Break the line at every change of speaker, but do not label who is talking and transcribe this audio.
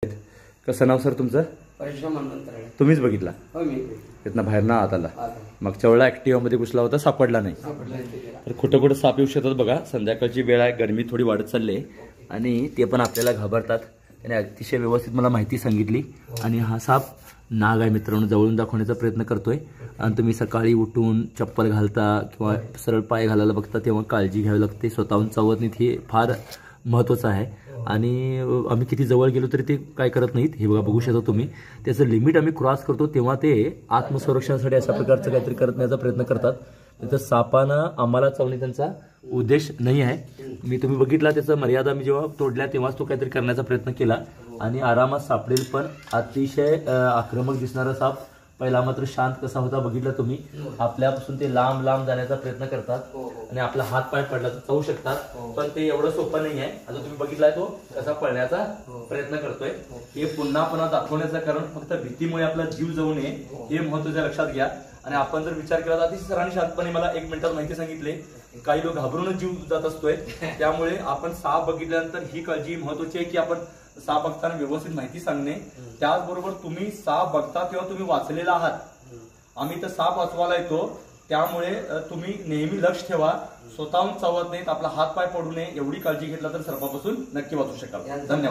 कसं नाव सर तुमचं? तुम्हीच बघितला? तिथनं बाहेर ना आत आला. मागच्या वेळेला ऍक्टिव्हा मध्ये घुसला होता, सापडला नाही. तर कुठं कुठं साप येऊ शकतात बघा. संध्याकाळची वेळ आहे, गरमी थोडी वाढत चालली आहे आणि ते पण आपल्याला घाबरतात. त्याने अतिशय व्यवस्थित मला माहिती सांगितली. आणि हा साप नाग आहे मित्रांनो, जवळून दाखवण्याचा प्रयत्न करतोय. आणि तुम्ही सकाळी उठून चप्पल घालता किंवा सरळ पाय घालायला बघता तेव्हा काळजी घ्यावी लागते. स्वतःहून चावत नाहीत, हे फार महत्त्वाचं आहे. आणि आम्ही किती जवळ गेलो तरी ते काय करत नाहीत. हे बघा, बघू शकता तुम्ही. त्याचं लिमिट आम्ही क्रॉस करतो तेव्हा ते आत्मसंरक्षणासाठी अशा प्रकारचं काहीतरी करण्याचा प्रयत्न करतात. तर सापानं आम्हाला चावणे त्यांचा उद्देश नाही आहे. तुम्ही बघितला त्याचं मर्यादा मी जेव्हा तोडल्या तेव्हाच तो काहीतरी करण्याचा प्रयत्न केला आणि आरामात सापडेल. पण अतिशय आक्रमक दिसणारा साप. पहिला मात्र शांत कसा होता बघितला तुम्ही. आपल्यापासून ते लांब लांब जाण्याचा प्रयत्न करतात आणि आपला हात पाय पडला तर चावू शकतात. पण ते एवढं सोपं नाही आहे. आता तुम्ही बघितलाय तो कसा पळण्याचा प्रयत्न करतोय. हे पुन्हा पुन्हा दाखवण्याचं कारण फक्त भीतीमुळे आपला जीव जाऊ नये हे महत्त्वाचं लक्षात घ्या. आणि आपण जर विचार केला तर अतिशय सरांनी शांतपणे मला 1 मिनिटात माहिती सांगितले. काही लोक घाबरूनच जीव जात असतोय. त्यामुळे आपण साप बघितल्यानंतर ही काळजी महत्वाची आहे की आपण साप बघताना व्यवस्थित माहिती सांगणे. त्याचबरोबर तुम्ही साप बघता तेव्हा तुम्ही वाचलेला आहात. आम्ही तर साप वाचवायला येतो, त्यामुळे तुम्ही नेहमी लक्ष ठेवा. स्वतःहून चावत नाहीत, आपला हात पाय पडू नये एवढी काळजी घेतला तर सर्पापासून नक्की वाचू शकाल. धन्यवाद.